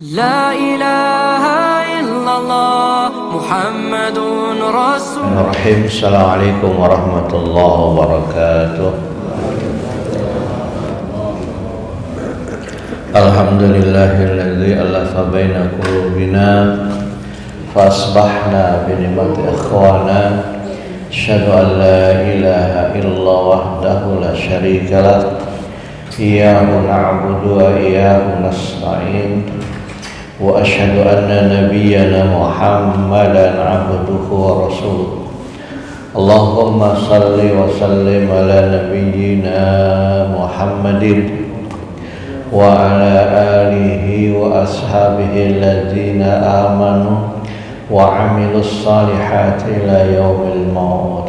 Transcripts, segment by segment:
لا إله إلا الله محمد رسول Bismillahirrahmanirrahim. Assalamualaikum warahmatullahi wabarakatuh. Alhamdulillahilladzi alafa baina qulubina fa asbahna bi ni'mati ikhwana. Asyhadu an la ilaha illallah wahdahu la syarika lah. Iyyahu na'budu wa iyyahu nasta'in. Wa asyhadu anna nabiyyana Muhammadan abduhu wa rasuluh. Allahumma salli wa sallim ala nabiyyina Muhammadin wa ala alihi wa ashabihi alladzina amanu wa amilus salihati ila yaumil maut.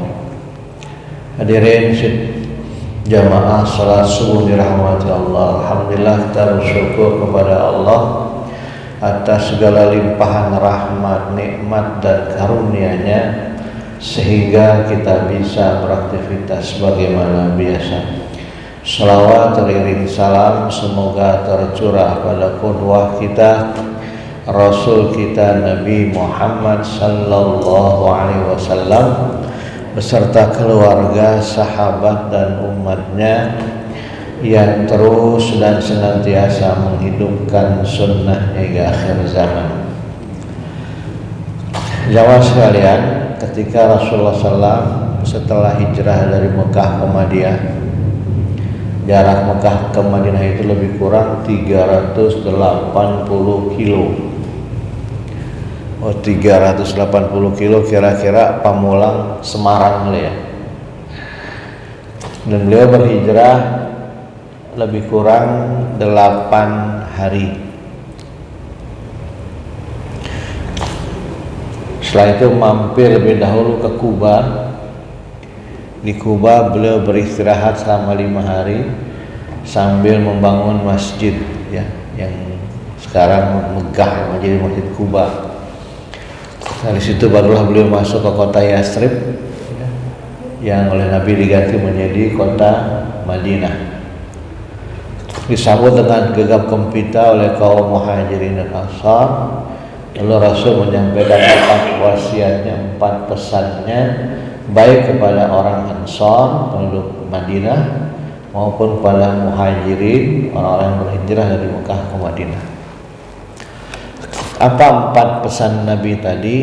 Hadirin jamaah salat subuh dirahmati Allah. Alhamdulillah, kita bersyukur kepada Allah atas segala limpahan rahmat, nikmat dan karunia-Nya sehingga kita bisa beraktivitas sebagaimana biasa. Shalawat teriring salam semoga tercurah pada qudwah kita, Rasul kita Nabi Muhammad sallallahu alaihi wasallam beserta keluarga, sahabat dan umatnya yang terus dan senantiasa menghidupkan sunnah hingga akhir zaman. Jamaah sekalian, ketika Rasulullah SAW setelah hijrah dari Mekah ke Madinah, jarak Mekah ke Madinah itu lebih kurang 380 kilo. 380 kilo kira-kira Pamulang Semarang ya. Dan beliau berhijrah lebih kurang 8 hari. Setelah itu mampir lebih dahulu ke Kuba. Di Kuba beliau beristirahat selama 5 hari sambil membangun masjid ya, yang sekarang megah menjadi Masjid Kuba. Dari situ barulah beliau masuk ke kota Yathrib ya, yang oleh Nabi diganti menjadi kota Madinah. Disambut dengan gegap gempita oleh kaum Muhajirin dan Ansar. Lalu Rasul menyampaikan 4 wasiatnya, 4 pesannya, baik kepada orang Ansar penduduk Madinah maupun kepada Muhajirin, orang-orang yang berhijrah dari Mekah ke Madinah. Apa 4 pesan Nabi tadi?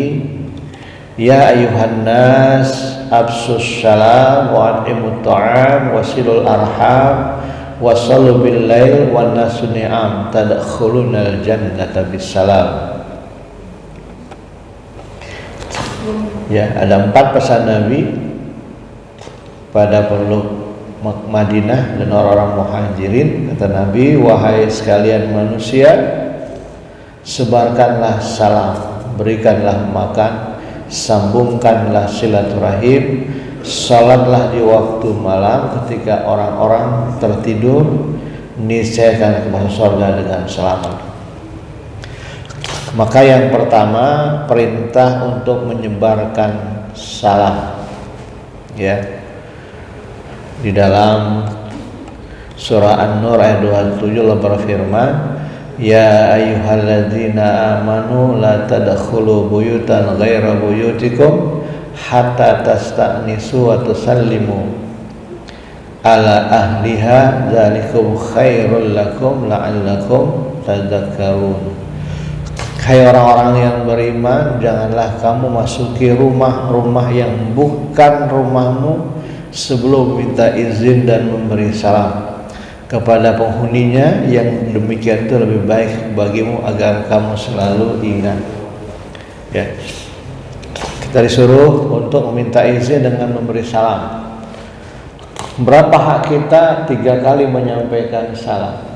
Ya ayuhan nas absus salam wa at'imut ta'am wasilul arham wasallu bil lail wan nasu ni'am tadkhulunal jannata bisalam. Ya, ada 4 pesan Nabi pada penduduk Madinah dan orang-orang Muhajirin. Kata Nabi, wahai sekalian manusia, sebarkanlah salam, berikanlah makan, sambungkanlah silaturahim, salatlah di waktu malam ketika orang-orang tertidur, niscaya akan masuk surga dengan selamat. Maka yang pertama, perintah untuk menyebarkan salam ya. Di dalam surah An-Nur ayat 27 Allah berfirman, ya ayyuhalladzina amanu la tadkhulu buyutan ghaira buyutikum hatta tasta'nisu wa tusallimu ala ahliha dzalikum khairul lakum la'allakum tadhakkarun. Hai orang-orang yang beriman, janganlah kamu masuki rumah-rumah yang bukan rumahmu sebelum minta izin dan memberi salam kepada penghuninya, yang demikian itu lebih baik bagimu agar kamu selalu ingat ya. Kita disuruh untuk meminta izin dengan memberi salam. Berapa hak kita? 3 kali menyampaikan salam.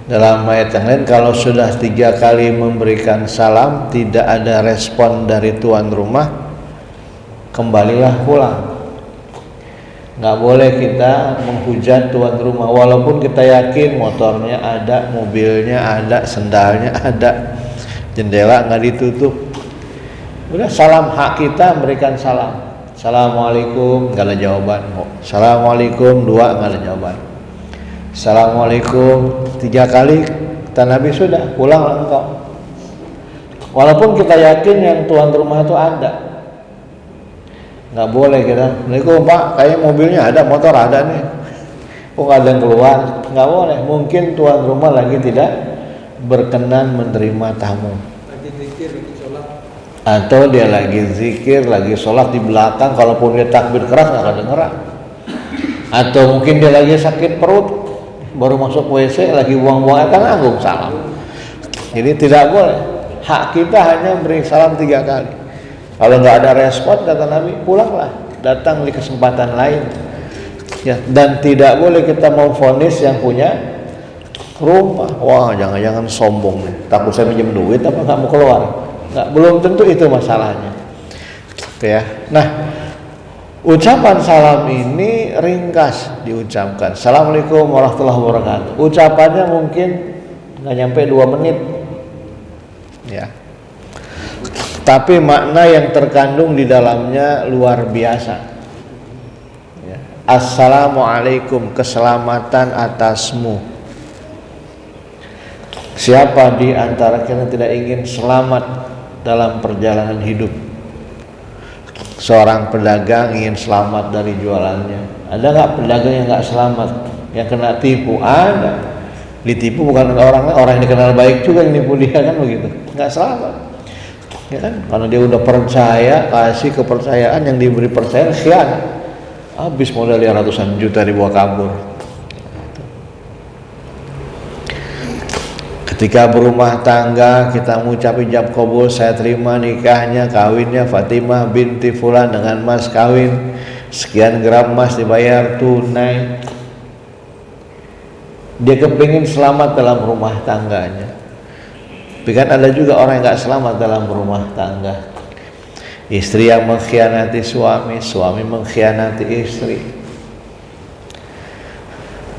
Dalam ayat yang lain, kalau sudah 3 kali memberikan salam tidak ada respon dari tuan rumah, kembalilah pulang. Nggak boleh kita menghujat tuan rumah, walaupun kita yakin motornya ada, mobilnya ada, sendalnya ada, jendela nggak ditutup. Udah, salam hak kita, berikan salam. Assalamualaikum, nggak ada jawaban. Assalamualaikum 2, nggak ada jawaban. Assalamualaikum 3 kali, Kata Nabi, sudah, pulanglah engkau. Walaupun kita yakin yang tuan rumah itu ada, nggak boleh kita, Assalamualaikum Pak, kayaknya mobilnya ada, motor ada nih, kok nggak ada yang keluar, nggak boleh. Mungkin tuan rumah lagi tidak berkenan menerima tamu, Lagi zikir, lagi sholat. atau dia lagi zikir, lagi sholat di belakang, kalaupun dia takbir keras nggak kedengeran, atau mungkin dia lagi sakit perut, baru masuk WC, lagi buang-buang air nanggung salam. Jadi tidak boleh. Hak kita hanya beri salam 3 kali. Kalau nggak ada respon, kata Nabi, pulanglah, datang di kesempatan lain. Ya, dan tidak boleh kita memvonis yang punya rumah. Wah, jangan-jangan sombong nih, takut saya pinjam duit apa nggak mau keluar. Nggak, belum tentu itu masalahnya. Ya, nah, ucapan salam ini ringkas diucapkan. Assalamualaikum warahmatullahi wabarakatuh. Ucapannya mungkin nggak nyampe 2 menit. Ya. Tapi makna yang terkandung di dalamnya luar biasa. Ya. Assalamualaikum, keselamatan atasmu. Siapa di antara kita tidak ingin selamat dalam perjalanan hidup? Seorang pedagang ingin selamat dari jualannya. Ada nggak pedagang yang nggak selamat, yang kena tipu? Ada. Ditipu bukan orang yang dikenal baik juga yang nipu dia, kan begitu, nggak selamat, ya kan? Karena dia udah percaya, kasih kepercayaan, yang diberi percayaan khianat, habis modal ratusan juta dibawa kabur. Ketika berumah tangga, kita mengucap ijab qabul, saya terima nikahnya, kawinnya Fatimah binti Fulan dengan mas kawin, sekian gram emas dibayar tunai. Dia kepingin selamat dalam rumah tangganya. Tapi kan ada juga orang yang gak selamat dalam rumah tangga. Istri yang mengkhianati suami, suami mengkhianati istri.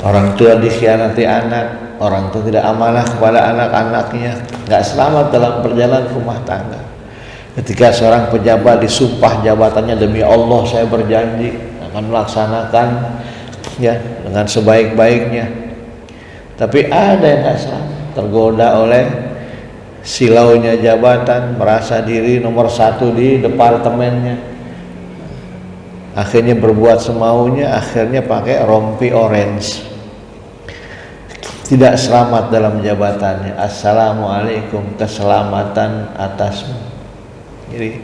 Orang tua dikhianati anak, orang tua tidak amanah kepada anak-anaknya, gak selamat dalam perjalanan rumah tangga. Ketika seorang pejabat disumpah jabatannya, demi Allah saya berjanji akan melaksanakan ya dengan sebaik-baiknya. Tapi ada yang gak selamat, tergoda oleh silaunya jabatan, merasa diri nomor 1 di departemennya, akhirnya berbuat semaunya, akhirnya pakai rompi orange, tidak selamat dalam jabatannya. Assalamualaikum, keselamatan atasmu. Jadi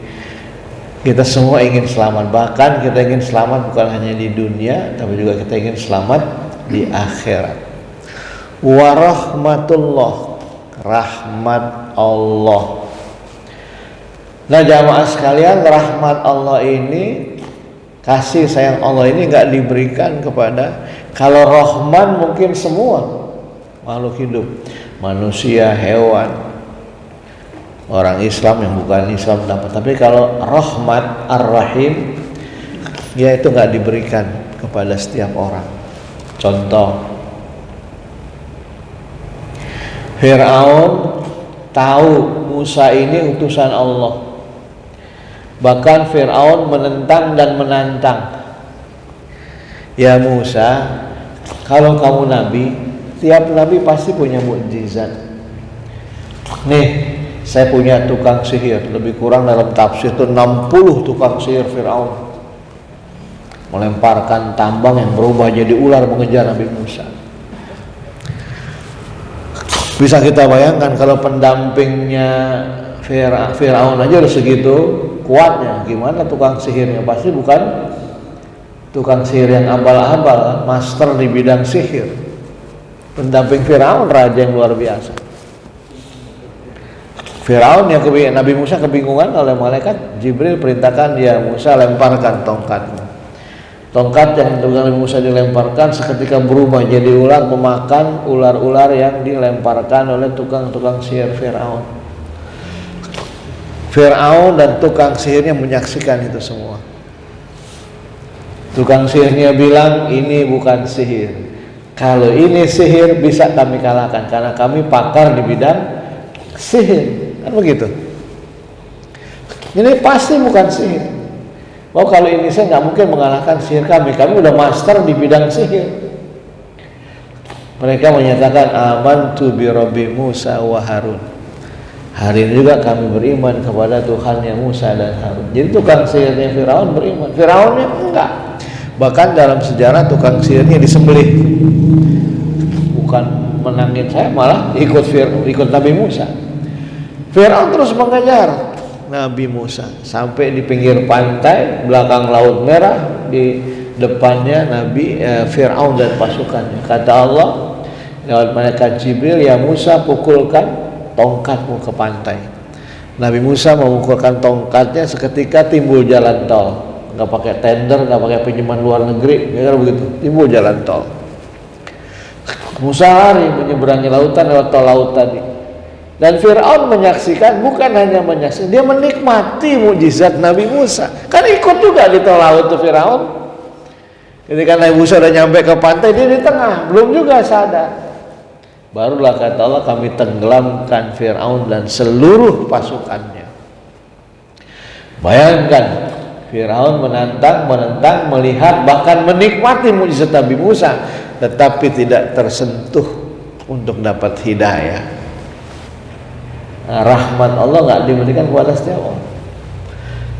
kita semua ingin selamat, bahkan kita ingin selamat bukan hanya di dunia, tapi juga kita ingin selamat di akhirat. Warahmatullah, rahmat Allah. Nah jamaah sekalian, rahmat Allah ini, kasih sayang Allah ini gak diberikan kepada, kalau rahman mungkin semua makhluk hidup, manusia, hewan, orang Islam yang bukan Islam dapat. Tapi kalau rahmat ar-rahim, ya itu gak diberikan kepada setiap orang. Contoh, Fir'aun tahu Musa ini utusan Allah. Bahkan Fir'aun menentang dan menantang. Ya Musa, kalau kamu nabi, tiap nabi pasti punya mukjizat. Nih, saya punya tukang sihir, lebih kurang dalam tafsir itu 60 tukang sihir Fir'aun. Melemparkan tambang yang berubah jadi ular mengejar Nabi Musa. Bisa kita bayangkan kalau pendampingnya Fir'aun aja udah segitu kuatnya, gimana tukang sihirnya? Pasti bukan tukang sihir yang abal-abal, master di bidang sihir. Pendamping Fir'aun raja yang luar biasa. Fir'aun yang Nabi Musa kebingungan oleh malaikat Jibril perintahkan dia, Musa lemparkan tongkatmu. Tongkat yang Nabi Musa dilemparkan seketika berubah jadi ular, memakan ular-ular yang dilemparkan oleh tukang-tukang sihir Fir'aun. Fir'aun dan tukang sihirnya menyaksikan itu semua. Tukang sihirnya bilang, ini bukan sihir. Kalau ini sihir bisa kami kalahkan, karena kami pakar di bidang sihir. Kan begitu. Ini pasti bukan sihir. Oh kalau ini saya nggak mungkin mengalahkan sihir kami udah master di bidang sihir. Mereka menyatakan amantu bi Rabbi Musa wa Harun. Hari ini juga kami beriman kepada Tuhannya Musa dan Harun. Jadi tukang sihirnya Firaun beriman, Firaunnya enggak. Bahkan dalam sejarah tukang sihirnya disembelih. Bukan menangin saya, malah ikut Nabi Musa. Firaun terus mengejar Nabi Musa sampai di pinggir pantai belakang Laut Merah, di depannya Nabi Firaun dan pasukannya. Kata Allah lewat malaikat Jibril, ya Musa, pukulkan tongkatmu ke pantai. Nabi Musa memukulkan tongkatnya, seketika timbul jalan tol. Nggak pakai tender, nggak pakai pinjaman luar negeri, ya begitu, timbul jalan tol. Musa lari menyeberangi lautan lewat tol laut tadi. Dan Fir'aun menyaksikan, bukan hanya menyaksikan, dia menikmati mukjizat Nabi Musa. Kan ikut juga di tol laut tuh Fir'aun. Ketika Nabi Musa udah nyampe ke pantai, dia di tengah, belum juga sadar. Barulah kata Allah, kami tenggelamkan Fir'aun dan seluruh pasukannya. Bayangkan, Fir'aun menentang, melihat, bahkan menikmati mukjizat Nabi Musa, tetapi tidak tersentuh untuk dapat hidayah. Nah, rahmat Allah nggak diberikan kepada setiap orang.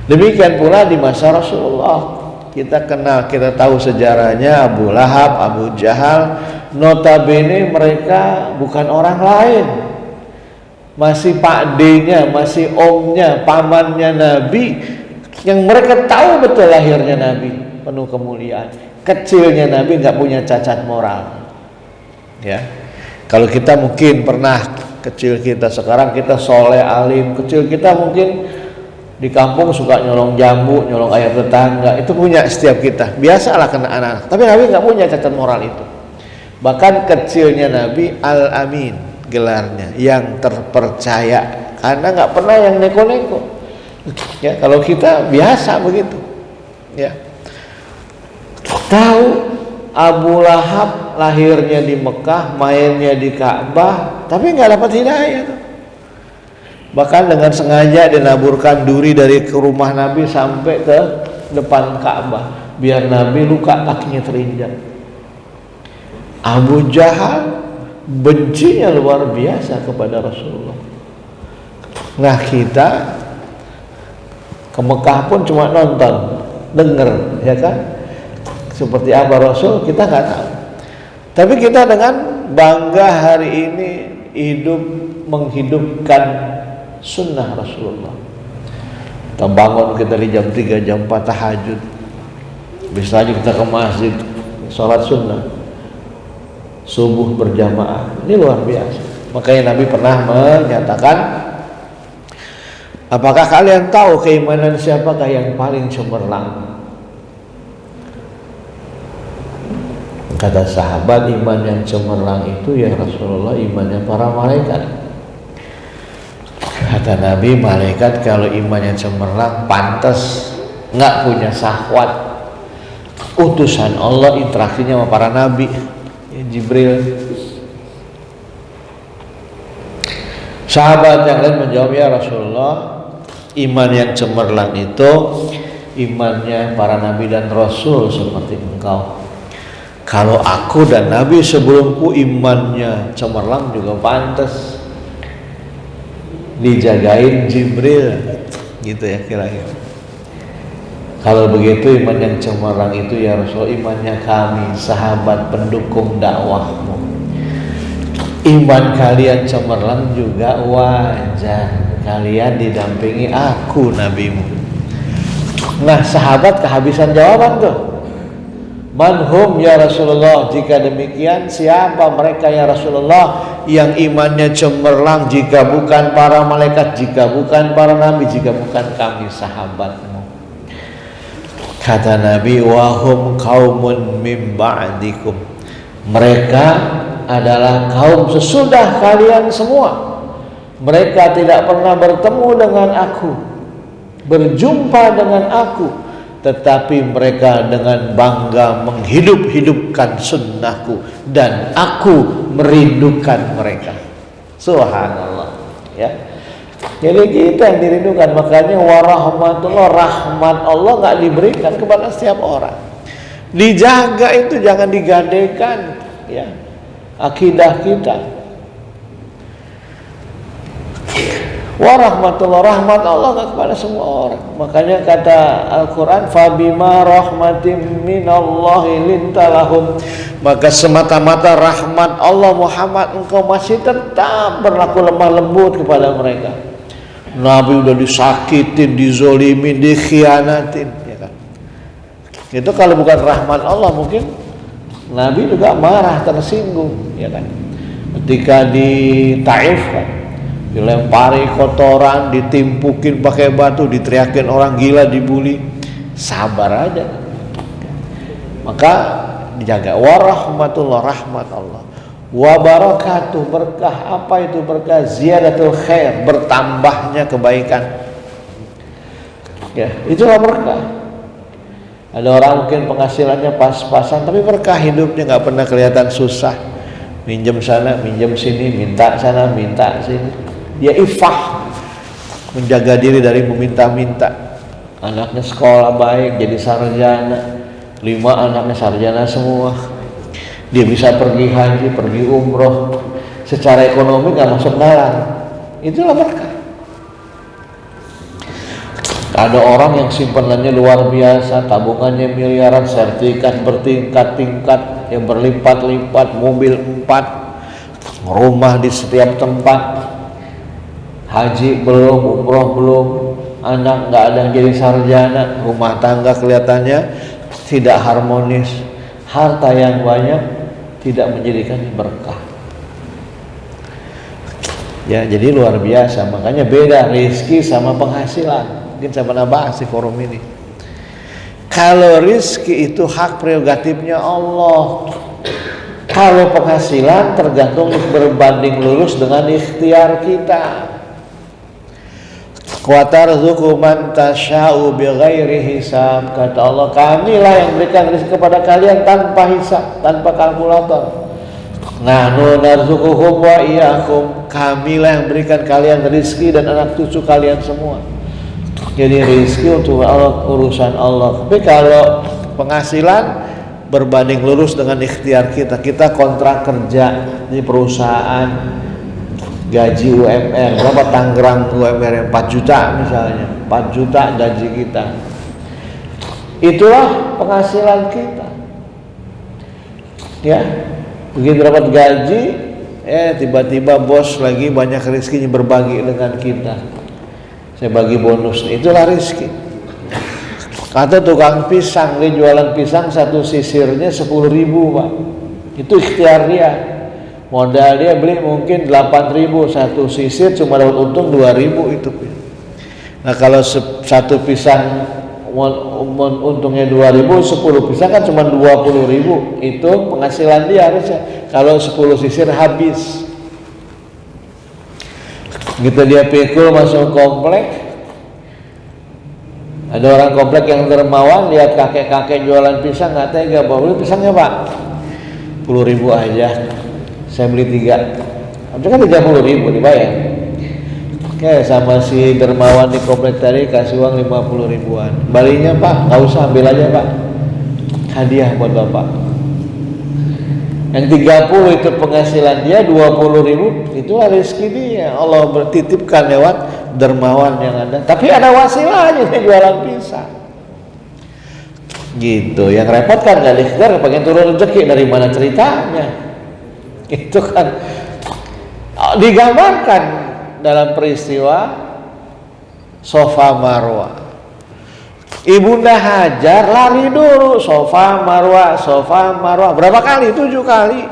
Demikian pula di masa Rasulullah. Kita kenal, kita tahu sejarahnya Abu Lahab, Abu Jahal. Notabene mereka bukan orang lain, masih pak D-nya, masih omnya, pamannya Nabi, yang mereka tahu betul lahirnya Nabi penuh kemuliaan, kecilnya Nabi nggak punya cacat moral. Ya, kalau kita mungkin pernah kecil kita, sekarang kita soleh alim, kecil kita mungkin di kampung suka nyolong jambu, nyolong ayam tetangga, itu punya setiap kita, biasalah kena anak. Tapi Nabi nggak punya cacat moral itu. Bahkan kecilnya Nabi Al-Amin gelarnya, yang terpercaya, karena nggak pernah yang neko-neko. Ya, kalau kita biasa begitu. Ya, tahu Abu Lahab lahirnya di Mekah, mainnya di Ka'bah, tapi nggak dapat hidayah. Bahkan dengan sengaja dinaburkan duri dari ke rumah Nabi sampai ke depan Ka'bah, biar Nabi luka kakinya terinjak. Abu Jahal bencinya luar biasa kepada Rasulullah. Nah, kita ke Mekah pun cuma nonton, dengar, ya kan? Seperti apa Rasul kita nggak tahu. Tapi kita dengan bangga hari ini menghidupkan sunnah Rasulullah. Kita bangun, kita di jam 3, jam 4 tahajud. Bisa aja kita ke masjid, sholat sunnah, subuh berjamaah. Ini luar biasa. Makanya Nabi pernah menyatakan, apakah kalian tahu keimanan siapakah yang paling cemerlang? Kata sahabat, iman yang cemerlang itu ya Rasulullah, imannya para malaikat. Kata Nabi, malaikat kalau imannya cemerlang pantas nggak punya syahwat. Utusan Allah interaksinya sama para nabi, ya, Jibril. Sahabat yang lain menjawab, ya Rasulullah, iman yang cemerlang itu imannya para nabi dan rasul seperti engkau. Kalau aku dan Nabi sebelumku imannya cemerlang juga pantas dijagain Jibril, gitu ya kira-kira. Kalau begitu iman yang cemerlang itu ya Rasul, imannya kami sahabat pendukung dakwahmu. Iman kalian cemerlang juga wajar, kalian didampingi aku nabimu. Nah, sahabat kehabisan jawaban tuh. Manhum ya Rasulullah, jika demikian siapa mereka ya Rasulullah yang imannya cemerlang, jika bukan para malaikat, jika bukan para nabi, jika bukan kami sahabatmu. Kata Nabi, wahum qaumun mim ba'dikum, mereka adalah kaum sesudah kalian semua. Mereka tidak pernah bertemu dengan aku, berjumpa dengan aku, tetapi mereka dengan bangga menghidup-hidupkan sunnahku, dan aku merindukan mereka. Subhanallah, ya. Jadi kita yang dirindukan. Makanya warahmatullah, rahmat Allah nggak diberikan kepada setiap orang. Dijaga itu, jangan digadekan, ya. akidah kita. Warahmatullah, rahmat Allah kepada semua orang. Makanya kata Al-Quran, fabima rahmatim minallahi lintalahum, maka semata-mata rahmat Allah Muhammad engkau masih tetap berlaku lemah lembut kepada mereka. Nabi udah disakitin, dizolimin, dikhianatin, ya kan? Itu kalau bukan rahmat Allah mungkin Nabi juga marah, tersinggung, ya kan? Ketika di Taif kan, dilempari kotoran, ditimpukin pakai batu, diteriakin orang gila, dibully, sabar aja. Maka dijaga. Warahmatullah, rahmat Allah. Wabarakatuh, berkah. Apa itu berkah? Ziyadatul khair, bertambahnya kebaikan. Ya, itulah berkah. Ada orang mungkin penghasilannya pas-pasan, tapi berkah hidupnya, nggak pernah kelihatan susah. Minjem sana, minjem sini, minta sana, minta sini. Dia ifah, menjaga diri dari meminta-minta. Anaknya sekolah baik, jadi sarjana, 5 anaknya sarjana semua. Dia bisa pergi haji, pergi umroh, secara ekonomi gak masuk dalam. Itulah berkah. Ada orang yang simpanannya luar biasa, tabungannya miliaran, sertifikat bertingkat-tingkat yang berlipat-lipat, mobil 4, rumah di setiap tempat. Haji belum, umroh belum, anak nggak ada yang jadi sarjana, rumah tangga kelihatannya tidak harmonis, harta yang banyak tidak menjadikan berkah. Ya, jadi luar biasa. Makanya beda rezeki sama penghasilan. Mungkin saya pernah bahas di forum ini. Kalau rezeki itu hak prerogatifnya Allah. Kalau penghasilan tergantung berbanding lurus dengan ikhtiar kita. Wa tarzuqu man tasya'u bighairi hisab, kata Allah, kamilah yang berikan rezeki kepada kalian tanpa hisab, tanpa kalkulator. Nahnu narzuquhum wa iyyakum, kamilah yang berikan kalian rezeki dan anak cucu kalian semua. Jadi rezeki untuk Allah, urusan Allah. Tapi kalau penghasilan berbanding lurus dengan ikhtiar kita. Kita kontrak kerja di perusahaan, gaji UMR berapa, Tangerang UMR 4 juta misalnya, 4 juta gaji kita, itulah penghasilan kita. Ya, begitu dapat gaji, tiba-tiba bos lagi banyak rezekinya, berbagi dengan kita, saya bagi bonus, itulah rezeki. Kata tukang pisang, dia jualan pisang satu sisirnya 10.000 Pak, itu ikhtiar dia. Modal dia beli mungkin 8.000, satu sisir cuma dapat untung 2.000 itu. Nah kalau satu pisang untungnya 2.000, 10 pisang kan cuma 20.000, itu penghasilan dia harusnya. Kalau 10 sisir habis. Gitu dia pikul masuk komplek, ada orang komplek yang dermawan, lihat kakek-kakek jualan pisang, nggak tega, bawa beli pisangnya Pak, 10.000 aja. Saya beli 3, itu kan 30.000 dibayar. Oke, sama si dermawan di komplek tadi kasih uang 50.000-an. Balinya Pak, nggak usah, ambil aja Pak, hadiah buat Bapak. Yang 30 itu penghasilan dia, 20.000 itu rezeki dia. Allah bertitipkan lewat dermawan yang ada. Tapi ada wasilahnya, dia jualan pisang. Gitu, yang repot kan gak ikhtiar, pengen turun rezeki, dari mana ceritanya? Itu kan digambarkan dalam peristiwa Safa Marwah. Ibunda Hajar lari dulu, Safa Marwah, Safa Marwah, berapa kali? 7 kali.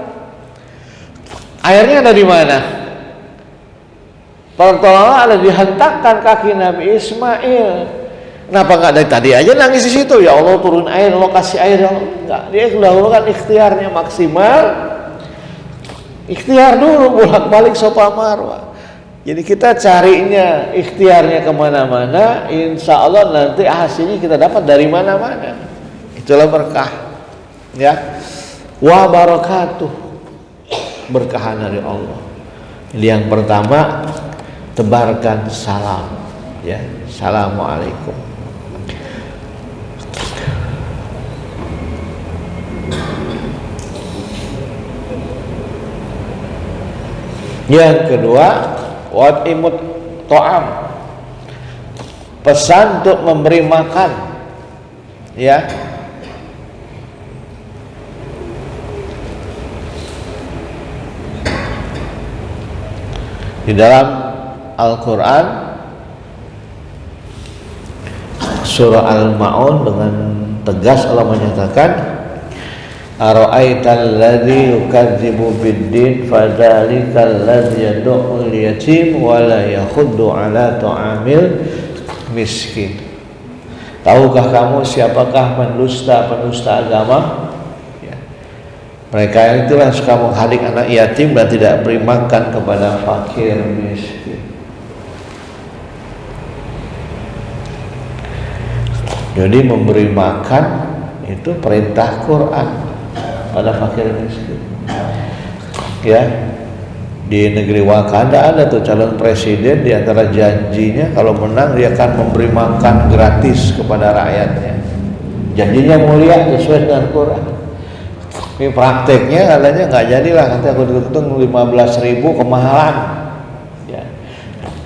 Airnya ada di mana? Pertolongan ada dihentakkan kaki Nabi Ismail. Kenapa nggak dari tadi aja nangis di situ? Ya Allah turun air, Allah kasih air, ya Allah. Enggak, dia dahulukan ikhtiarnya maksimal. Ikhtiar dulu, bolak-balik Safa Marwah. Jadi kita carinya ikhtiarnya kemana-mana, insya Allah nanti hasilnya kita dapat dari mana-mana. Itulah berkah. Ya, wa barakatuh, berkahan dari Allah. Yang pertama, tebarkan salam. Ya, assalamualaikum. Yang kedua, wat imut to'am, pesan untuk memberi makan, ya. Di dalam Al-Quran surah Al-Ma'un dengan tegas Allah menyatakan, ara'aital ladzi yukadzibu biddin fadzalikal ladzi yad'ul yatim wa la yakhuddu ala ta'amil miskin. Tahukah kamu siapakah pendusta agama? Ya. Mereka itulah suka menghadik anak yatim dan tidak beri makan kepada fakir miskin. Jadi memberi makan itu perintah Quran pada fakir miskin. Ya, di negeri Wakanda ada tuh calon presiden, di antara janjinya kalau menang dia akan memberi makan gratis kepada rakyatnya. Janjinya mulia sesuai dengan Quran. Ini prakteknya katanya nggak jadilah, nanti aku hitung 15.000 kemahalan. Ya.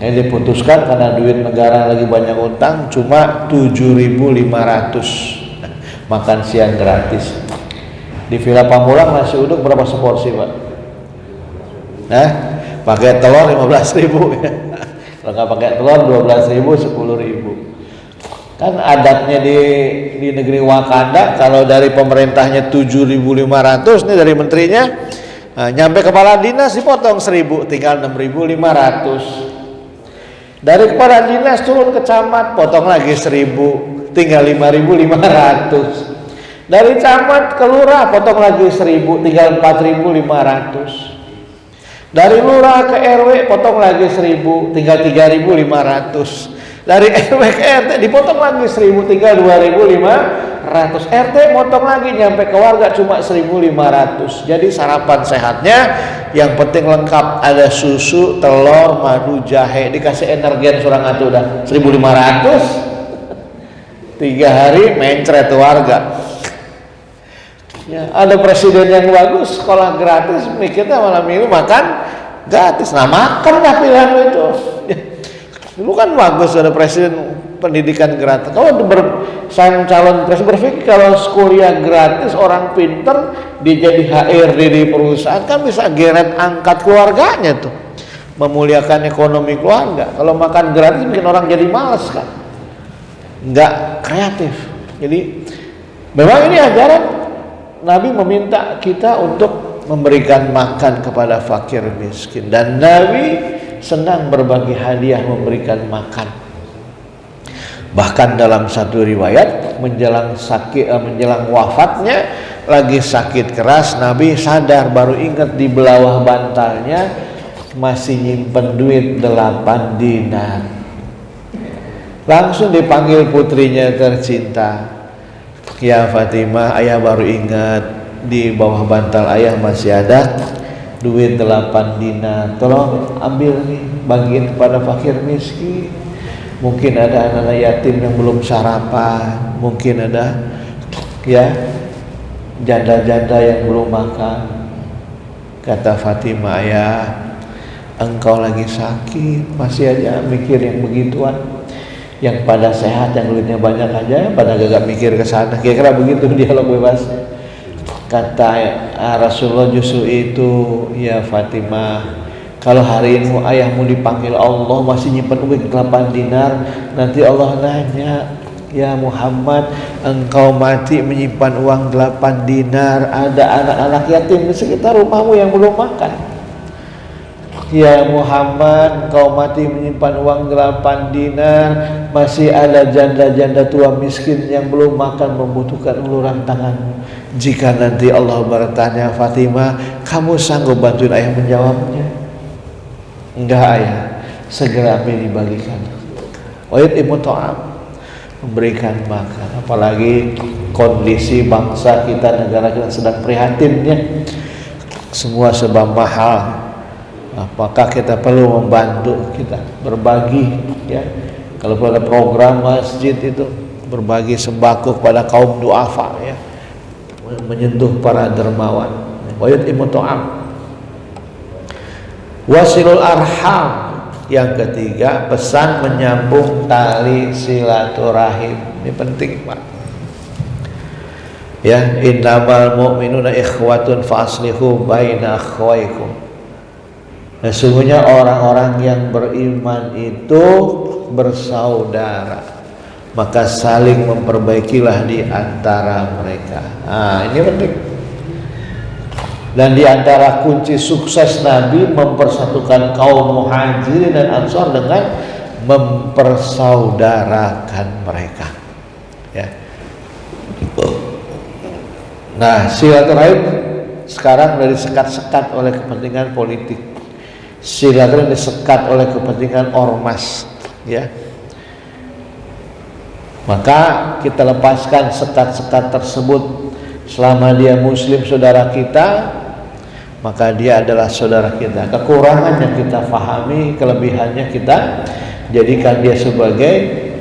Ini diputuskan karena duit negara lagi banyak utang, cuma 7.500 makan siang gratis. Di Villa Pamulang nasi uduk berapa seporsi, Pak? Nah, pakai telur 15.000 ya. Kalau nggak pakai telur 12.000, 10.000. Kan adatnya di negeri Wakanda, kalau dari pemerintahnya 7.500, nih dari menterinya, nah, nyampe kepala dinas dipotong 1.000, tinggal 6.500. Dari kepala dinas turun ke camat, potong lagi 1.000, tinggal 5.500. Dari camat ke lurah potong lagi 1.000, tinggal 4.500. Dari lurah ke RW potong lagi 1.000, tinggal 3.500. Dari RW ke RT dipotong lagi 1.000, tinggal 2.500. RT potong lagi, nyampe ke warga cuma 1.500. Jadi sarapan sehatnya yang penting lengkap, ada susu, telur, madu, jahe, dikasih energen surang atuh udah 1.500. 3 hari mencret warga. Ya, ada presiden yang bagus, sekolah gratis, mikirnya malah milih makan gratis. Nah, makan dah pilihan itu. Ya, dulu kan bagus ada presiden pendidikan gratis. Kalau sang calon presiden berpikir kalau kuliah gratis, orang pinter dia jadi HRD di perusahaan, kan bisa geret angkat keluarganya tuh, memuliakan ekonomi keluarga. Kalau makan gratis bikin orang jadi malas kan, nggak kreatif. Jadi memang ini ajaran Nabi meminta kita untuk memberikan makan kepada fakir miskin, dan Nabi senang berbagi hadiah memberikan makan. Bahkan dalam satu riwayat menjelang wafatnya, lagi sakit keras, Nabi sadar, baru ingat di bawah bantalnya masih nyimpen duit 8 dinar. Langsung dipanggil putrinya tercinta, ya Fatimah, ayah baru ingat di bawah bantal ayah masih ada duit 8 dinar, tolong ambil nih, bagiin kepada fakir miskin. Mungkin ada anak-anak yatim yang belum sarapan, mungkin ada ya janda-janda yang belum makan. Kata Fatimah, ayah engkau lagi sakit, masih aja mikir yang begituan. Yang pada sehat, yang duitnya banyak aja, pada gak mikir ke sana. Kira-kira begitu dialog bebasnya. Kata Rasulullah justru itu, ya Fatimah, kalau hari ini ayahmu dipanggil Allah masih nyimpan duit 8 dinar, nanti Allah nanya, ya Muhammad, engkau mati menyimpan uang 8 dinar, ada anak-anak yatim di sekitar rumahmu yang belum makan. Ya Muhammad, engkau mati menyimpan uang 8 dinar, masih ada janda-janda tua miskin yang belum makan, membutuhkan uluran tanganmu. Jika nanti Allah bertanya, Fatimah, kamu sanggup bantuin ayah menjawabnya? Enggak ayah, segera ambil dibagikan. Wa'id imu to'am, memberikan makan. Apalagi kondisi bangsa kita, negara kita sedang prihatinnya, semua serba mahal. Apakah kita perlu membantu, kita berbagi ya. Kalau ada program masjid itu berbagi sembako kepada kaum duafa ya, menyentuh para dermawan. Wa yut'imu ta'am. Wasilul arham, yang ketiga pesan menyambung tali silaturahim. Ini penting, Pak. Ya, innamal mu'minuna ikhwatun faslihu baina akhwaikum. Sesungguhnya orang-orang yang beriman itu bersaudara, maka saling memperbaikilah di antara mereka. Nah, ini penting. Dan di antara kunci sukses Nabi mempersatukan kaum Muhajirin dan Ansor dengan mempersaudarakan mereka. Ya. Nah, silaturahim sekarang dari sekat-sekat oleh kepentingan politik. Silaturahim disekat oleh kepentingan ormas, ya. Maka kita lepaskan sekat-sekat tersebut. Selama dia muslim saudara kita, maka dia adalah saudara kita. Kekurangan yang kita fahami, kelebihannya kita jadikan dia sebagai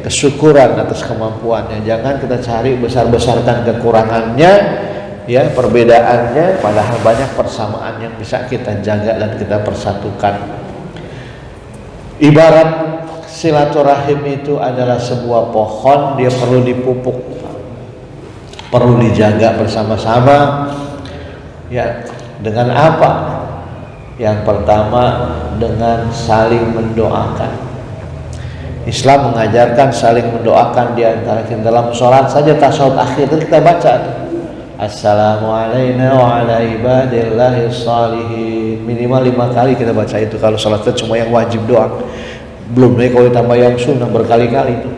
kesyukuran atas kemampuannya. Jangan kita cari besar-besarkan kekurangannya, ya, perbedaannya, padahal banyak persamaan yang bisa kita jaga dan kita persatukan. Ibarat silaturahim itu adalah sebuah pohon, dia perlu dipupuk, perlu dijaga bersama-sama. Ya, dengan apa? Yang pertama, dengan saling mendoakan. Islam mengajarkan saling mendoakan di antara kita. Dalam sholat saja tasawuf akhir itu kita baca, Assalamualaikum wa ala ibadillahi shalihin. Minimal 5 kali kita baca itu kalau sholat cuma yang wajib doang. Belum lagi kalau ditambah yang sunnah berkali-kali itu.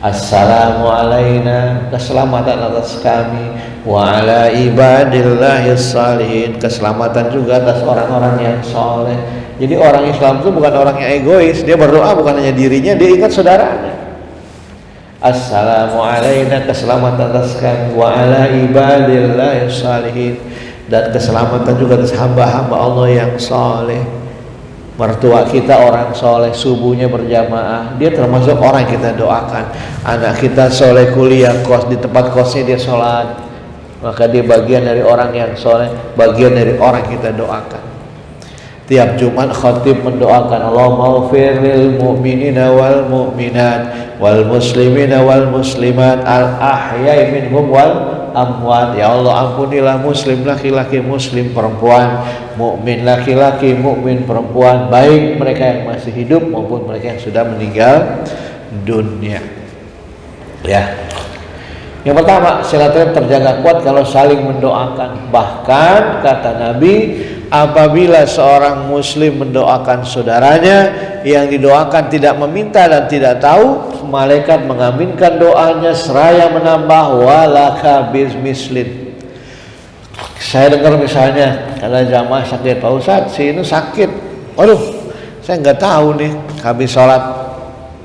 Assalamualaikum, keselamatan atas kami, wa ala ibadillahi shalihin, keselamatan juga atas orang-orang yang soleh. Jadi orang Islam itu bukan orang yang egois, dia berdoa bukan hanya dirinya, dia ingat saudaranya. Assalamualaikum, keselamatan atas kami, wa ala ibadillahi shalihin, dan keselamatan juga atas hamba-hamba Allah yang soleh. Mertua kita orang soleh, subuhnya berjamaah, dia termasuk orang yang kita doakan. Anak kita soleh kuliah, kos di tempat kosnya dia sholat, maka dia bagian dari orang yang soleh, bagian dari orang yang kita doakan. Tiap Jumat khatib mendoakan, Allahumma ighfir lil mu'minina wal mu'minat wal muslimina wal muslimat al ahya'i minhum wal amwat. Ya Allah, ampunilah muslim laki-laki, muslim perempuan, mukmin laki-laki, mukmin perempuan, baik mereka yang masih hidup maupun mereka yang sudah meninggal dunia. Ya. Yang pertama, silaturahim terjaga kuat kalau saling mendoakan. Bahkan kata Nabi, apabila seorang muslim mendoakan saudaranya, yang didoakan tidak meminta dan tidak tahu, malaikat mengaminkan doanya seraya menambah walaka bismislin. Saya dengar misalnya ada jamaah sakit, Pak Ustadz si ini sakit, waduh saya nggak tahu nih, habis sholat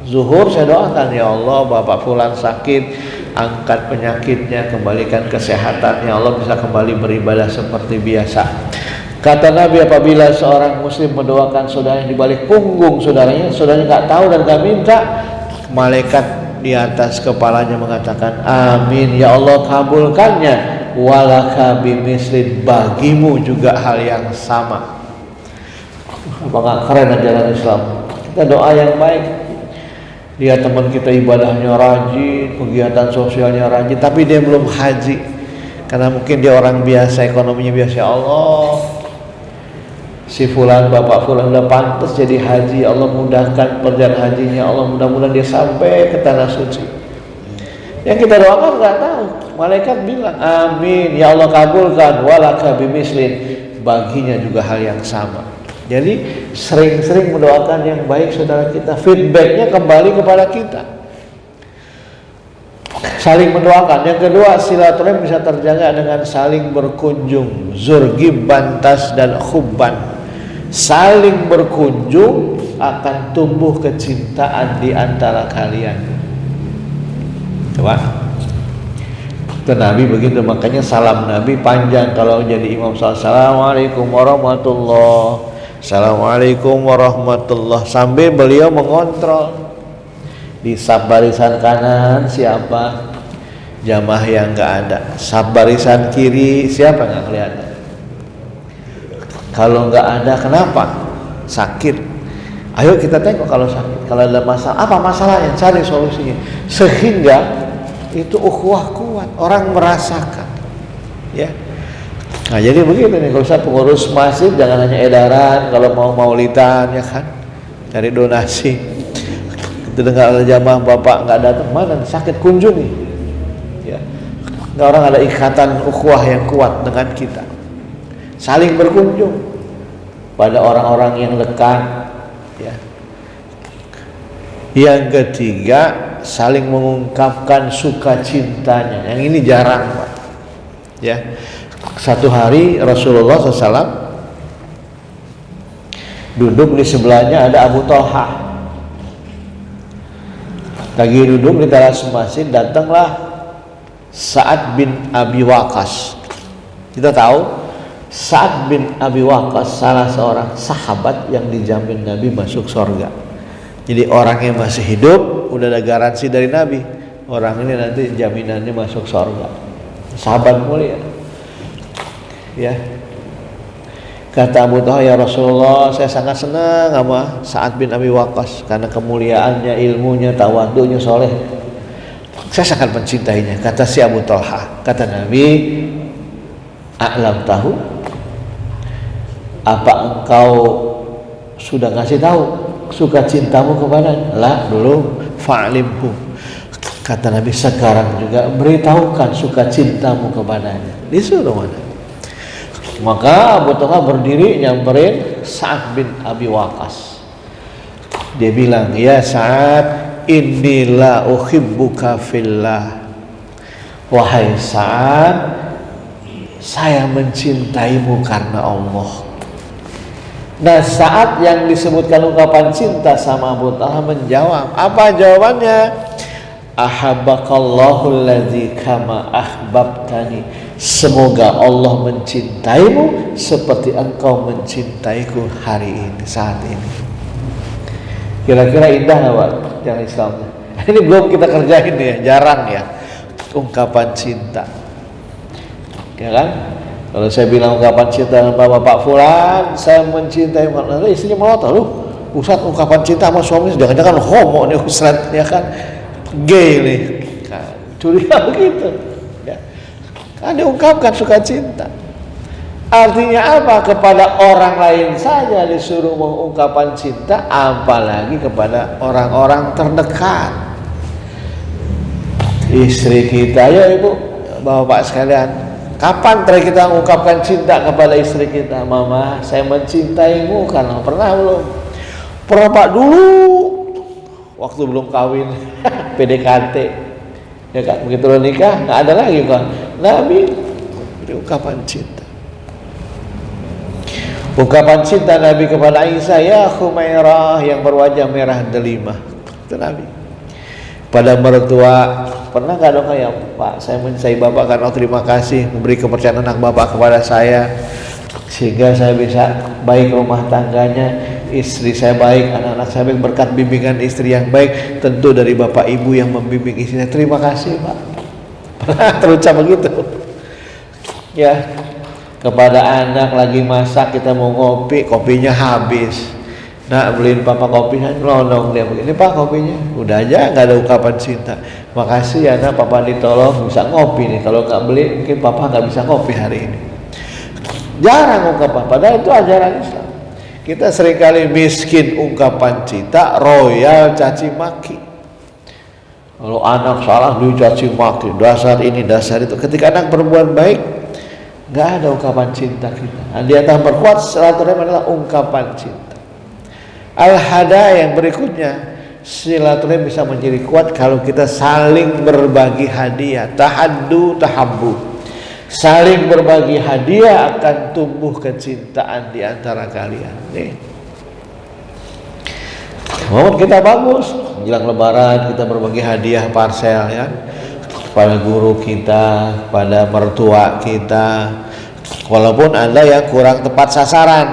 zuhur saya doakan, ya Allah bapak fulan sakit, angkat penyakitnya, kembalikan kesehatannya, Allah bisa kembali beribadah seperti biasa. Kata Nabi, apabila seorang muslim mendoakan saudaranya di balik punggung saudaranya nggak tahu dan nggak minta, malaikat di atas kepalanya mengatakan amin, ya Allah kabulkannya, walaka bimislin, bagimu juga hal yang sama. Apakah keren ajaran Islam? Kita doa yang baik. Dia teman kita ibadahnya rajin, kegiatan sosialnya rajin, tapi dia belum haji karena mungkin dia orang biasa, ekonominya biasa. Ya Allah, si fulan, bapak fulan udah pantas jadi haji, Allah mudahkan perjalanan hajinya, Allah mudah-mudahan dia sampai ke tanah suci. Yang kita doakan nggak tahu, malaikat bilang amin, ya Allah kabulkan, walaka bimislin, baginya juga hal yang sama. Jadi sering-sering mendoakan yang baik saudara kita, feedbacknya kembali kepada kita. Saling mendoakan. Yang kedua, silaturahim bisa terjaga dengan saling berkunjung, zurgib, bantas dan khubban. Saling berkunjung akan tumbuh kecintaan di antara kalian. Coba. Itu Nabi begitu, makanya salam Nabi panjang kalau jadi imam. Assalamualaikum warahmatullahi, Assalamualaikum warahmatullah, sambil beliau mengontrol di sab barisan kanan siapa jamaah yang nggak ada, sab barisan kiri siapa nggak kelihatan. Kalau nggak ada, kenapa? sakit. Ayo kita tengok kalau sakit, kalau ada masalah, apa masalahnya, cari solusinya. Sehingga itu ukhuwah kuat, orang merasakan. Ya. Nah jadi begitu nih, kalau saya pengurus masjid jangan hanya edaran, kalau mau maulidan ya kan, cari donasi. Kita dengar ada jamaah bapak nggak datang, mana sakit kunjungi. Ya. Nggak, orang ada ikatan ukhuwah yang kuat dengan kita. Saling berkunjung pada orang-orang yang dekat. Ya. Yang ketiga, saling mengungkapkan sukacitanya. Yang ini jarang, Pak. Ya. Satu hari Rasulullah SAW duduk di sebelahnya ada Abu Talha. Lagi duduk di teras masjid, datanglah Sa'ad bin Abi Waqqas. Kita tahu Sa'ad bin Abi Waqqas salah seorang sahabat yang dijamin Nabi masuk surga. Jadi orang yang masih hidup udah ada garansi dari Nabi, orang ini nanti jaminannya masuk surga. Sahabat mulia. Ya. Kata Abu Talha, ya Rasulullah, saya sangat senang sama Sa'ad bin Abi Waqqas karena kemuliaannya, ilmunya, tawadhunya, soleh. Saya sangat mencintainya. Kata si Abu Talha, kata Nabi, a'lam tahu, apa engkau sudah ngasih tahu suka cintamu kepadanya? Lah, belum. Fa'limhu. Kata Nabi, sekarang juga beritahukan suka cintamu kepadanya. Disuruh mana? Maka Abu Talha berdiri nyamperin Sa'ad bin Abi Waqqas. Dia bilang, ya Sa'ad, inni la uhibbuka fillah. Wahai Sa'ad, saya mencintaimu karena Allah. Nah, saat yang disebutkan ungkapan cinta sama Abu Talha menjawab. Apa jawabannya? Ahabbakallahu alladzi kama ahbabtani. Semoga Allah mencintaimu seperti engkau mencintaiku hari ini, saat ini. Kira-kira indah nggak Pak yang Islam? Ini belum kita kerjain ya, jarang ya ungkapan cinta. Ya kan? Kalau saya bilang ungkapan cinta dengan bapak fulan, saya mencintai, nanti istrinya melotot, lu Ustaz ungkapan cinta sama suami, jangan-jangan homo nih Ustaz, ya kan? Gay nih, kan? Curiga begitu. Ya. Kan diungkapkan sukacita. Artinya apa? Kepada orang lain saja disuruh mengungkapkan cinta, apalagi kepada orang-orang terdekat. Istri kita, ya ibu, bapak sekalian, kapan terakhir kita mengungkapkan cinta kepada istri kita? Mama, saya mencintaimu karena pernah belum? Pernah Pak dulu, waktu belum kawin, PDKT, ya kan? Begitu nikah, nggak ada lagi kan? Nabi beri ungkapan cinta. Ungkapan cinta Nabi kepada Aisyah, ya Khumairah yang berwajah merah delima. Itu Nabi. Pada mertua, pernah nggak dong ya Pak, saya mencintai Bapak karena terima kasih memberi kepercayaan anak Bapak kepada saya, sehingga saya bisa baik rumah tangganya, istri saya baik, anak-anak saya baik, berkat bimbingan istri yang baik, tentu dari Bapak Ibu yang membimbing istrinya. Terima kasih Pak. Pernah terucap begitu ya. Kepada anak lagi masak, kita mau ngopi, kopinya habis. Nak beliin papa kopinya, nyelonong dia begini, Pak kopinya. Udah aja nggak ada ungkapan cinta. Makasih ya nak, papa ditolong bisa ngopi nih. Kalau nggak beli mungkin papa nggak bisa ngopi hari ini. Jarang ungkapan, padahal itu ajaran Islam. Kita seringkali miskin ungkapan cinta, royal caci maki. Kalau anak salah dicaci maki, dasar ini dasar itu. Ketika anak berbuat baik, nggak ada ungkapan cinta kita. Nah, di antara berkuat silaturahim adalah ungkapan cinta. Al-hada yang berikutnya, silaturahim bisa menjadi kuat kalau kita saling berbagi hadiah. Tahaddu tahabbu. Saling berbagi hadiah akan tumbuh kecintaan di antara kalian. Nih. Momen kita bagus, menjelang lebaran kita berbagi hadiah parsel ya. Pada guru kita, pada mertua kita. Walaupun Anda yang kurang tepat sasaran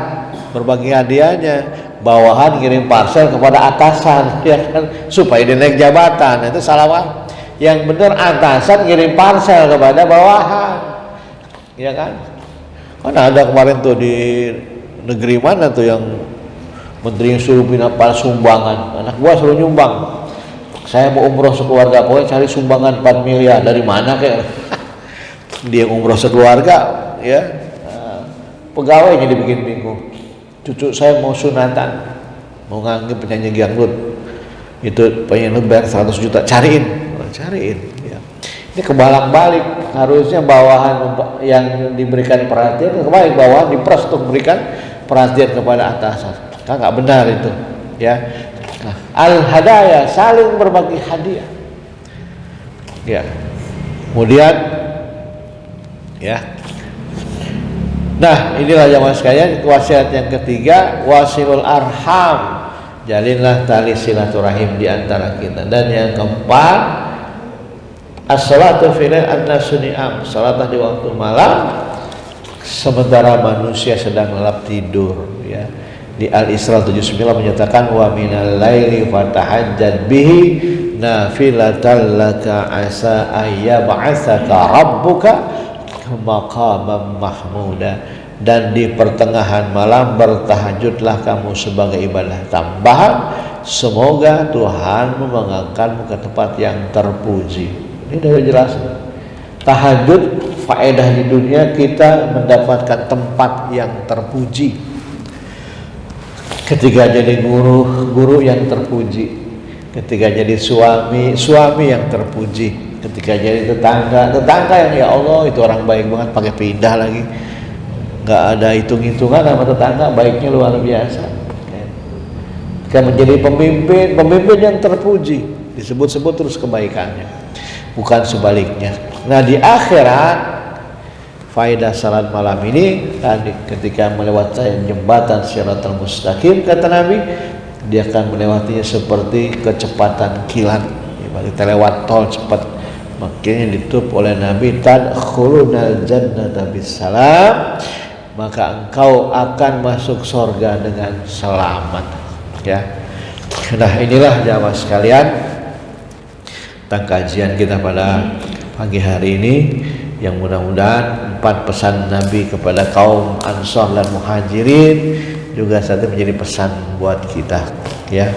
berbagi hadiahnya, bawahan kirim parcel kepada atasan ya kan, supaya dia naik jabatan. Itu salah Pak. Yang benar atasan kirim parcel kepada bawahan, ya kan? Kan ada kemarin tuh di negeri mana tuh yang menteri yang suruh pinapal sumbangan, anak gua suruh nyumbang, saya mau umroh sekeluarga, pokoknya cari sumbangan 4 miliar dari mana kayak dia umroh sekeluarga ya. Pegawainya dibikin bingung, cucu saya mau sunatan, mau nganggep penyanyi dangdut, itu pengen bayar 100 juta, cariin ya. Ini kebalak-balik, harusnya bawahan yang diberikan perhatian, kebalik bawahan diperas untuk memberikan perhatian kepada atasan, kan nggak benar itu ya. Nah, al-hadaya, saling berbagi hadiah ya. Kemudian ya, nah inilah jamaah sekalian wasiat yang ketiga, wasilul arham, jalinlah tali silaturahim di antara kita. Dan yang keempat, as-salatu fil an-nasu ni'am, salatlah di waktu malam sementara manusia sedang lelap tidur ya. Di Al-Isra 79 menyatakan wa minal laili fatahajjad bihi nafilatan laka asa ayyab'atsaka rabbuka maqaman mahmuda. Dan di pertengahan malam bertahajudlah kamu sebagai ibadah tambahan, semoga Tuhan mengangkatmu ke tempat yang terpuji. Ini sudah jelas. Tahajud faedah di dunia, kita mendapatkan tempat yang terpuji. Ketika jadi guru yang terpuji. Ketika jadi suami yang terpuji. Ketika jadi tetangga yang ya Allah itu orang baik banget, pakai pindah lagi, nggak ada hitung-hitungan sama tetangga, baiknya luar biasa. Ketika menjadi pemimpin yang terpuji, disebut-sebut terus kebaikannya, bukan sebaliknya. Nah di akhirat, faedah salat malam ini tadi, ketika melewati jembatan Shiratal Mustaqim, kata Nabi, dia akan melewatinya seperti kecepatan kilat. Kita lewat tol cepat, makanya ditutup oleh Nabi, tadkhulunal jannata bisalam, maka engkau akan masuk surga dengan selamat ya. Nah inilah jamaah sekalian tentang kajian kita pada pagi hari ini, yang mudah-mudahan 4 pesan Nabi kepada kaum Ansar dan Muhajirin juga satu menjadi pesan buat kita ya.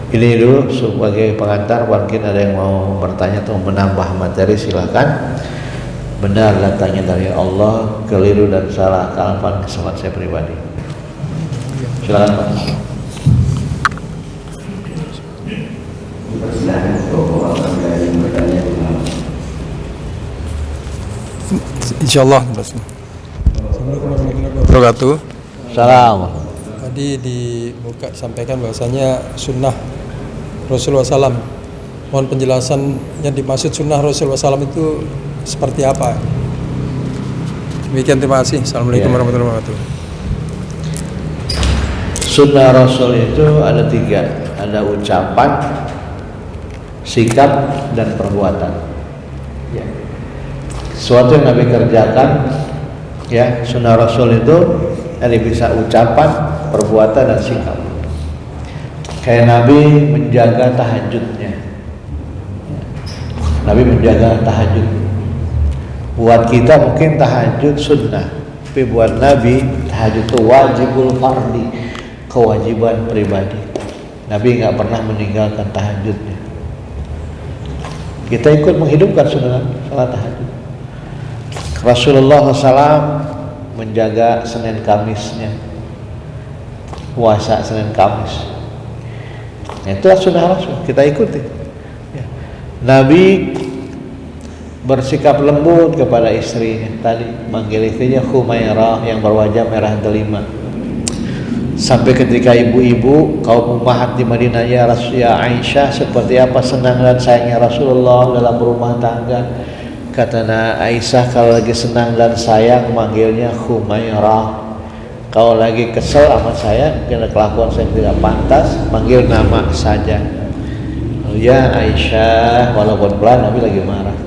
Ini dulu sebagai pengantar, mungkin ada yang mau bertanya atau menambah materi silakan. Benar datangnya dari Allah, keliru dan salah kealfan kesalahan saya pribadi. Silakan Pak. Insyaallah. Assalamualaikum warahmatullahi wabarakatuh. Salam. Tadi dibuka disampaikan bahwasanya sunnah Rasulullah SAW. Mohon penjelasan yang dimaksud sunnah Rasulullah SAW itu seperti apa? Demikian, terima kasih. Assalamualaikum warahmatullahi wabarakatuh. Sunnah Rasul itu ada 3, ada ucapan, sikap, dan perbuatan. Ya. Sesuatu yang Nabi kerjakan, ya, sunnah Rasul itu ada bisa ucapan, perbuatan, dan sikap. Kayak Nabi menjaga tahajudnya. Nabi menjaga tahajud. Buat kita mungkin tahajud sunnah, tapi buat Nabi tahajud itu wajibul fardi, kewajiban pribadi. Nabi nggak pernah meninggalkan tahajudnya. Kita ikut menghidupkan sunnah salat tahajud. Rasulullah SAW menjaga Senin Kamisnya, puasa Senin Kamis. Itulah sunnah Rasul, kita ikuti. Ya. Nabi bersikap lembut kepada istrinya. Tadi manggil istrinya Khumairah, yang berwajah merah delima. Sampai ketika ibu-ibu kaum ummahat di Madinah, ya Aisyah, seperti apa senang dan sayangnya Rasulullah dalam berumah tangga. Kata Aisyah, kalau lagi senang dan sayang manggilnya Khumairah. Kalau lagi kesel sama saya, mungkin kelakuan saya tidak pantas, manggil nama saja. Ya Aisyah, walaupun pelan, Nabi lagi marah.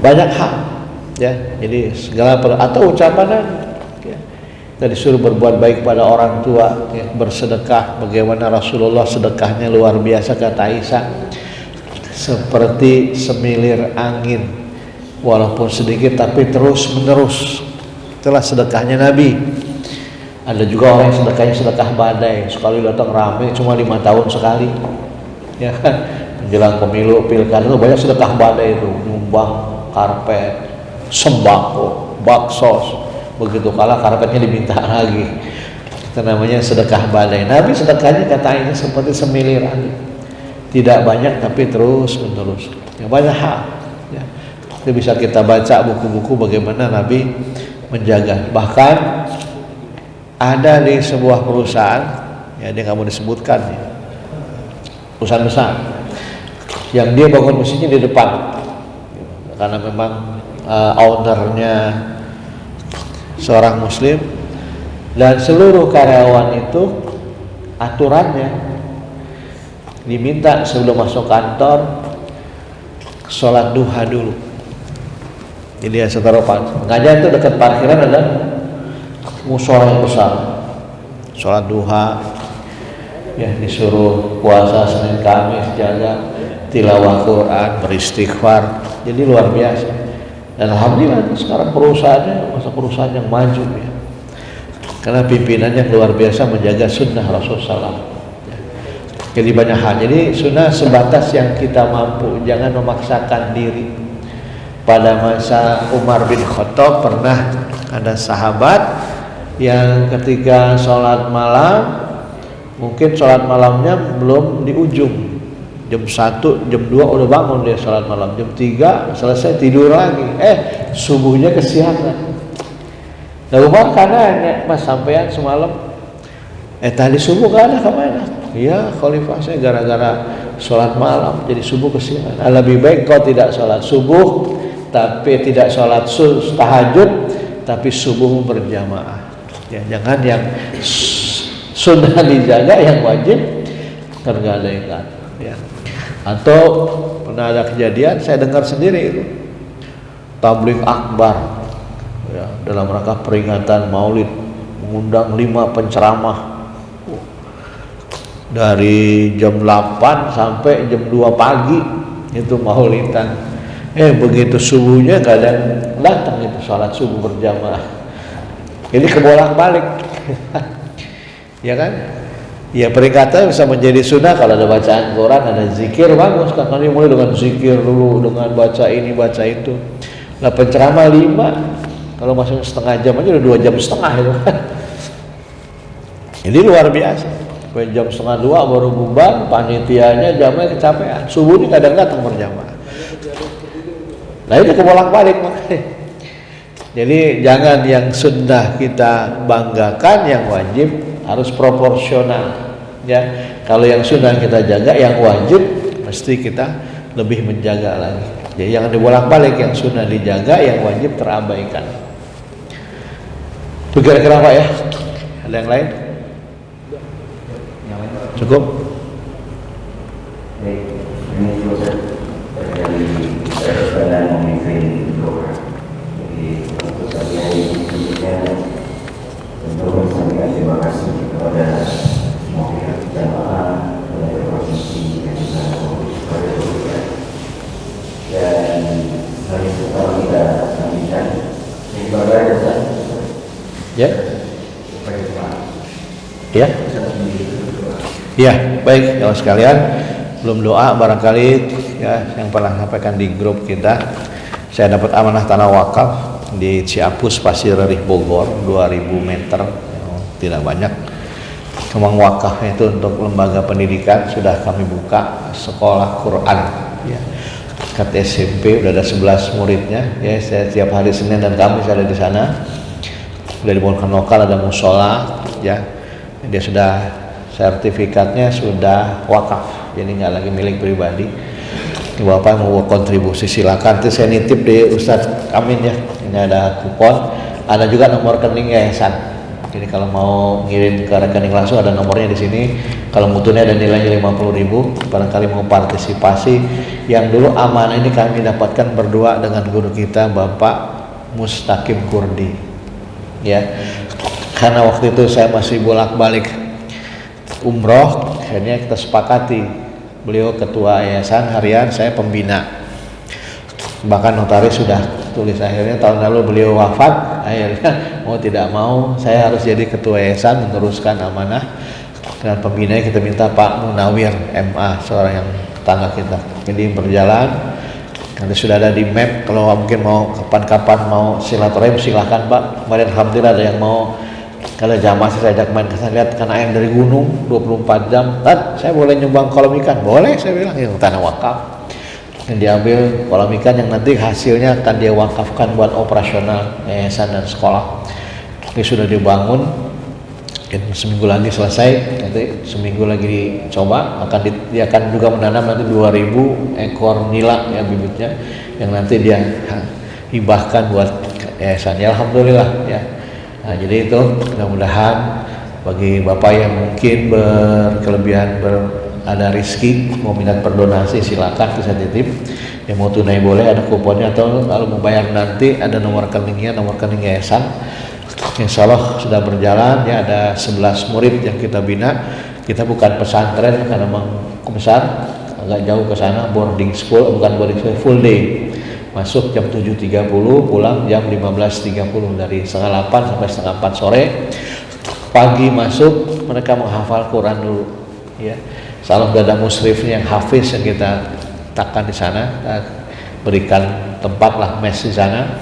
Banyak hal, ya. Jadi segala atau ucapan, ya. Kita disuruh berbuat baik pada orang tua, ya. Bersedekah. Bagaimana Rasulullah sedekahnya luar biasa, kata Aisyah, seperti semilir angin, walaupun sedikit tapi terus menerus. Itulah sedekahnya Nabi. Ada juga orang yang sedekahnya sedekah badai, sekali datang rame, cuma 5 tahun sekali, ya kan? Menjelang pemilu, pilkada itu banyak sedekah badai itu, nyumbang karpet, sembako, baksos, begitu kalah karpetnya diminta lagi. Itu namanya sedekah badai. Nabi sedekahnya katanya seperti semiliran, tidak banyak tapi terus menerus. Yang banyak hal. Ya. Itu bisa kita baca buku-buku bagaimana Nabi menjaga. Bahkan ada di sebuah perusahaan, ya dia nggak mau disebutkan, ya, perusahaan besar, yang dia bangun masjidnya di depan, karena memang ownernya seorang Muslim, dan seluruh karyawan itu aturannya diminta sebelum masuk kantor sholat duha dulu. Jadi ya saudara pengajian itu dekat parkiran ada musola yang besar, sholat duha, ya disuruh puasa Senin Kamis, jaga tilawah Quran, beristighfar. Jadi luar biasa. Dan alhamdulillah sekarang perusahaannya masa perusahaan yang maju, ya, karena pimpinannya luar biasa menjaga sunnah Rasulullah SAW. Jadi banyak hal. Jadi sunnah sebatas yang kita mampu, jangan memaksakan diri. Pada masa Umar bin Khattab pernah ada sahabat yang ketika sholat malam, mungkin sholat malamnya belum di ujung, jam 1, jam 2 udah bangun dia sholat malam, jam 3 selesai tidur lagi, subuhnya kesiangan. Nah Umar karena mas sampean semalam, tadi subuh gak ada kemana? Iya khalifah saya gara-gara sholat malam jadi subuh kesiangan. Lebih baik kau tidak sholat subuh, tapi tidak sholat tahajud, tapi subuh berjamaah. Ya, jangan yang sudah dijaga, yang wajib tergadaikan, ya. Atau pernah ada kejadian saya dengar sendiri itu tabligh akbar, ya, dalam rangka peringatan Maulid, mengundang 5 penceramah dari jam 8 sampai jam 2 pagi itu maulidan. Begitu subuhnya gak ada datang itu sholat subuh berjamaah. Ini kebolak-balik. Ya kan? Ya peringatan bisa menjadi sunnah kalau ada bacaan Quran, ada zikir, bagus kan. Ini mulai dengan zikir dulu, dengan baca ini, baca itu. Nah penceramah 5, kalau masuk setengah jam aja udah 2 jam setengah itu kan. Ini luar biasa. Sampai jam setengah 2 baru bubar, panitianya jamnya kecapean. Subuh ini kadang datang berjamaah. Nah itu kebolak-balik makanya. Jadi jangan yang sunnah kita banggakan, yang wajib harus proporsional, ya. Kalau yang sunnah kita jaga, yang wajib mesti kita lebih menjaga lagi. Jadi jangan dibolak-balik, yang sunnah dijaga, yang wajib terabaikan. Itu kira-kira Pak ya? Ada yang lain? Cukup? Ini juga dari memimpin doa. Jadi untuk saya intinya tentu saya terima kasih kepada semua pihak jamaah, kepada provinsi dan juga kepada pemerintah. Dan hari setelah kita lanjutkan ibadah dan ya. Ya. Ya, baik ya sekalian, belum doa barangkali ya yang pernah sampaikan di grup kita. Saya dapat amanah tanah wakaf di Ciapus Pasir Rih Bogor 2000 meter, tidak banyak. Cuma wakafnya itu untuk lembaga pendidikan, sudah kami buka sekolah Quran ya. Kat SMP udah ada 11 muridnya ya. Saya tiap hari Senin dan Kamis ada di sana. Sudah dibangunkan lokal, ada musola ya. Dia sudah sertifikatnya sudah wakaf, jadi nggak lagi milik pribadi. Bapak mau kontribusi silakan. Nanti saya nitip di Ustadz Amin ya. Ini ada kupon, ada juga nomor rekening yayasan. Jadi kalau mau ngirim ke rekening langsung ada nomornya di sini. Kalau mutunya ada nilainya 50.000, barangkali mau partisipasi. Yang dulu amanah ini kami dapatkan berdua dengan guru kita Bapak Mustaqim Kurdi. Ya, karena waktu itu saya masih bolak-balik umroh, akhirnya kita sepakati. Beliau ketua yayasan harian, saya pembina. Bahkan notaris sudah tulis. Akhirnya tahun lalu beliau wafat, akhirnya mau tidak mau saya harus jadi ketua yayasan meneruskan amanah. Dan pembina kita minta Pak Munawir MA, seorang yang tetangga kita. Jadi berjalan, nanti sudah ada di map. Kalau mungkin mau kapan-kapan mau silaturahim silahkan Pak. Kemarin alhamdulillah ada yang mau, kalau jamaah saya ajak main ke sana, lihat kan air dari gunung 24 jam. Saya boleh nyumbang kolam ikan? Boleh, saya bilang. Itu tanah wakaf. Yang diambil kolam ikan yang nanti hasilnya akan dia wakafkan buat operasional yayasan dan sekolah. Ini sudah dibangun. Seminggu lagi selesai, nanti seminggu lagi dicoba, dia akan juga menanam nanti 2000 ekor nila ya bibitnya, yang nanti dia hibahkan buat yayasan. Ya alhamdulillah ya. Nah, jadi itu mudah-mudahan bagi bapak yang mungkin berkelebihan ada rezeki mau minat berdonasi silakan bisa titip. Yang mau tunai boleh, ada kuponnya, atau kalau mau bayar nanti ada nomor rekeningnya, nomor rekening yayasan. Insya Allah sudah berjalan ya, ada 11 murid yang kita bina. Kita bukan pesantren karena memang besar, agak jauh ke sana, boarding school, bukan boarding school, full day. Masuk jam 7.30, pulang jam 15.30, dari setengah 8 sampai setengah 4 sore. Pagi masuk, mereka menghafal Quran dulu ya. Insya Allah ada musrifnya yang hafiz yang kita letakkan di sana, kita berikan tempat lah mes di sana.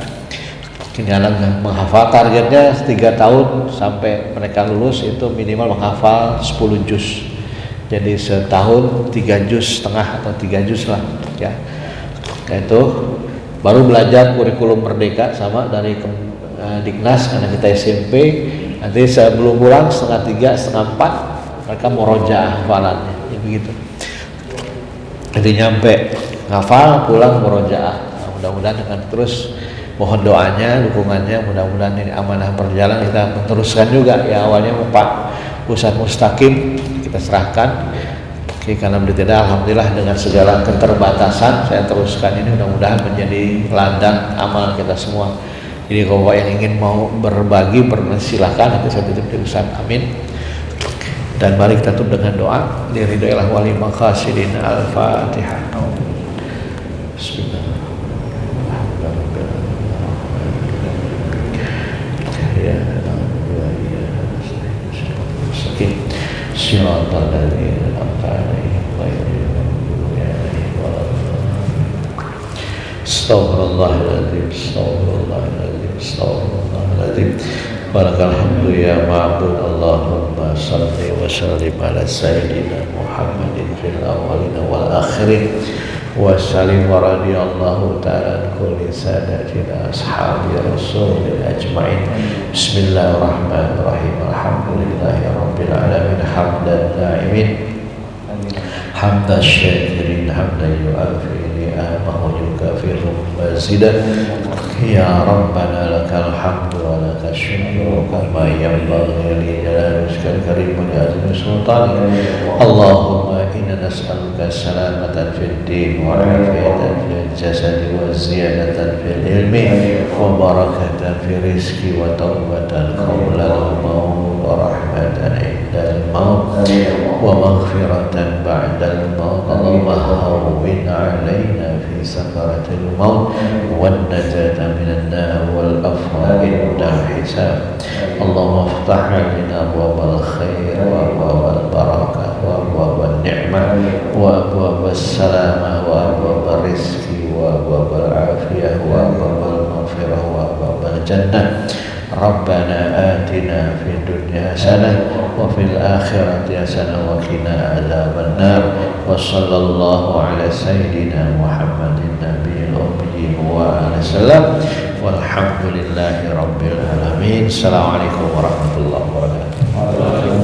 Anak menghafal, targetnya 3 tahun sampai mereka lulus itu minimal menghafal 10 juz. Jadi setahun 3 juz setengah atau 3 juz lah ya. Itu baru belajar kurikulum merdeka sama dari Diknas karena kita SMP. Nanti sebelum pulang setengah 3 setengah 4 mereka murojaah hafalannya ya, begitu. Jadi nyampe ngafal pulang murojaah. Nah, mudah-mudahan dengan terus mohon doanya, dukungannya, mudah-mudahan ini amanah berjalan, kita meneruskan juga ya. Awalnya Pak Ustadz Mustaqim kita serahkan, karena tidak, alhamdulillah dengan segala keterbatasan saya teruskan ini, mudah-mudahan menjadi ladang amal kita semua. Jadi kalau Bapak yang ingin mau berbagi, silahkan, nanti saya titip di Ustadz, amin. Dan mari kita tutup dengan doa. Liridhoillah wali maqasidin al-Fatihah. Bismillah. Siratal ladzina an'amta 'alaihim ghairil maghdubi 'alaihim waladdallin. Astaghfirullahaladzim, astaghfirullahaladzim, astaghfirullahaladzim. Barakal hamdu ya ma'bud. Allahumma salli wa sallim ala sayyidina Muhammadin fil awwalin wal akhirin. Wa sallim wa radiyallahu ta'ala an kulli sadatina ashabi rasulil ajma'in. Bismillahirrahmanirrahim. Alhamdulillahi rabbil alamin. Hamdan na'imin, hamdan syakirin, hamdan yu'afi ni'amahu yukafiru mazidah. Ya Rabbana lakal hamdu wa lakal syukru kama yanbaghi li jalali wajhikal karim wa li azimi sultanik. Allahumma inna nas'aluka salamatan fid din wa afiyatan fil jasadi wa ziyadatan fil ilmi wa barakatan fil rizqi wa tawbatan qabla al-maut wa rahmatan inda al-maut wa maghfiratan ba'da al-maut. Allahumma hawwin 'alaina fi sakaratil maut wan najata minan nar wal afwa inda al-hisab. Allahumma iftah 'alaina abwabal khair wa abwabal barakah wa abwabal ni'mah wa abwabas salamah wa abwabal rizqi wa abwabal afiyah wa abwabal maghfirah wa abwabal jannah. Rabbana atina fid dunya hasanah wa fil akhirati hasanah wa qina adzaban nar. Wa sallallahu ala sayyidina Muhammadin nabiyil ummi wa ala sallam. Walhamdulillahi rabbil alamin. Assalamualaikum warahmatullahi wabarakatuh.